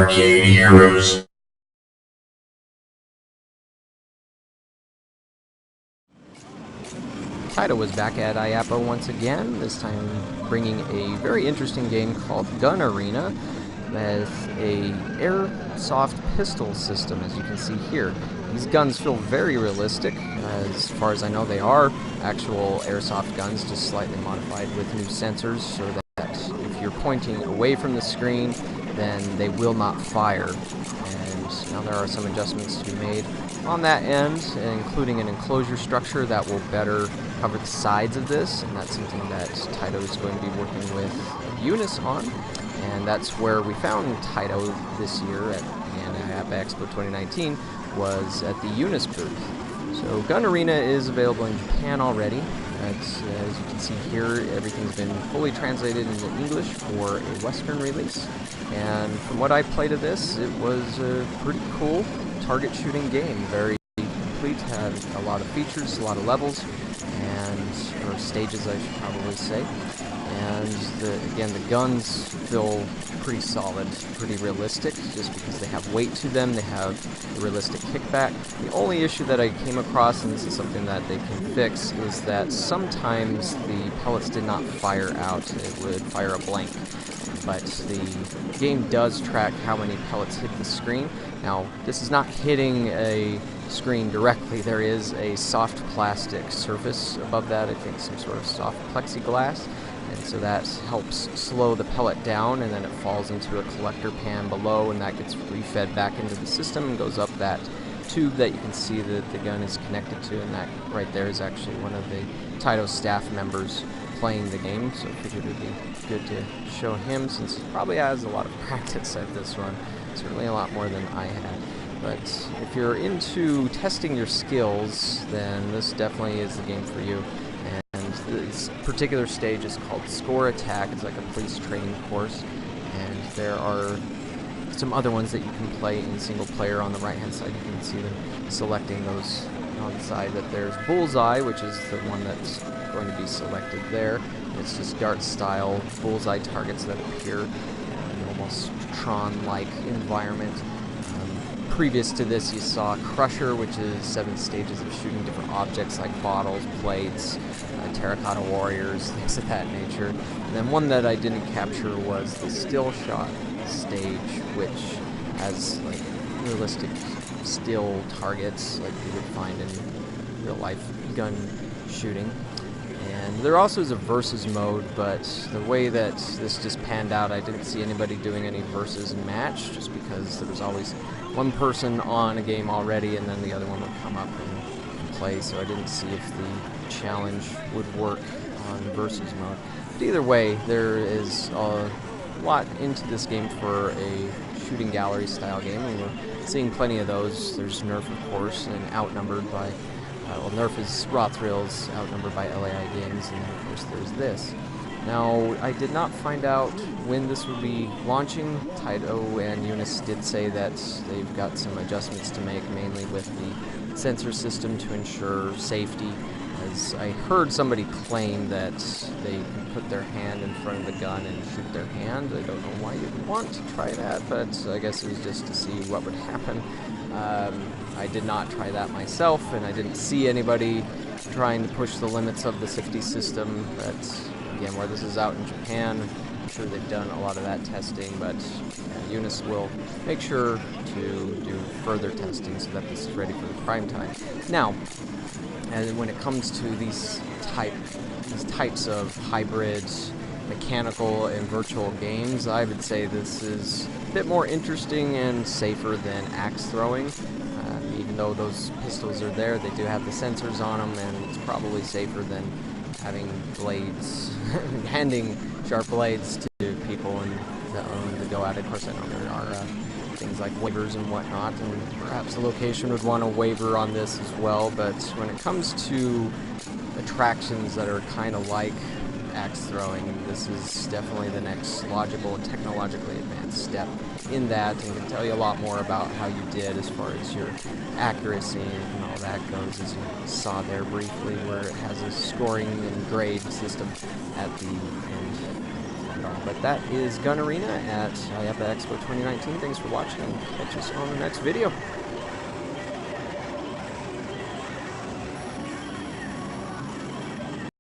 Arcade Heroes. Taito was back at IAPA once again, this time bringing a very interesting game called GunArena with a airsoft pistol system, as you can see here. These guns feel very realistic. As far as I know, they are actual airsoft guns, just slightly modified with new sensors so that if you're pointing away from the screen, then they will not fire. And now there are some adjustments to be made on that end, including an enclosure structure that will better cover the sides of this, and that's something that Taito is going to be working with Unis on. And that's where we found Taito this year at the IAPA Expo 2019, was at the Unis booth. So GunArena is available in Japan already. As you can see here, everything's been fully translated into English for a Western release. And from what I played of this, it was a pretty cool target shooting game. Very complete, had a lot of features, a lot of levels, or stages I should probably say. And again, the guns feel pretty solid, pretty realistic, just because they have weight to them, they have a realistic kickback. The only issue that I came across, and this is something that they can fix, is that sometimes the pellets did not fire out. It would fire a blank. But the game does track how many pellets hit the screen. Now, this is not hitting a screen directly. There is a soft plastic surface above that, I think some sort of soft plexiglass. And so that helps slow the pellet down, and then it falls into a collector pan below, and that gets refed back into the system and goes up that tube that you can see that the gun is connected to, and that right there is actually one of the Taito staff members playing the game, so I figured it would be good to show him since he probably has a lot of practice at this run, certainly a lot more than I had. But if you're into testing your skills, then this definitely is the game for you. And this particular stage is called Score Attack. It's like a police training course, and there are some other ones that you can play in single player. On the right hand side you can see them selecting those on the side. That there's Bullseye, which is the one that's going to be selected there. It's just dart style bullseye targets that appear in an almost Tron-like environment. Previous to this, you saw Crusher, which is 7 stages of shooting different objects like bottles, plates, terracotta warriors, things of that nature. And then one that I didn't capture was the still shot stage, which has like realistic still targets like you would find in real life gun shooting. And there also is a versus mode, but the way that this just panned out, I didn't see anybody doing any versus match, just because there was always one person on a game already, and then the other one would come up and play, so I didn't see if the challenge would work on versus mode. But either way, there is a lot into this game for a shooting gallery style game, and we're seeing plenty of those. There's Nerf, of course, and outnumbered by Nerf is Raw Thrills, outnumbered by LAI Games, and then of course there's this. Now, I did not find out when this would be launching. Taito and Unis did say that they've got some adjustments to make, mainly with the sensor system to ensure safety. As I heard somebody claim that they can put their hand in front of the gun and shoot their hand. I don't know why you'd want to try that, but I guess it was just to see what would happen. I did not try that myself, and I didn't see anybody trying to push the limits of the safety system. But again, where this is out in Japan, I'm sure they've done a lot of that testing, but Unis will make sure to do further testing so that this is ready for the prime time. Now, and when it comes to these types of hybrid mechanical and virtual games, I would say this is a bit more interesting and safer than axe throwing. Even though those pistols are there, they do have the sensors on them, and it's probably safer than having blades, handing sharp blades to people and to go at it. Of course, I know there are things like waivers and whatnot, and perhaps the location would want a waiver on this as well. But when it comes to attractions that are kind of like axe throwing, this is definitely the next logical and technologically advanced step in that, and can tell you a lot more about how you did as far as your accuracy and all that goes, as you saw there briefly, where it has a scoring and grade system at the end. But that is GunArena at IAPA Expo 2019. Thanks for watching, and catch us on the next video.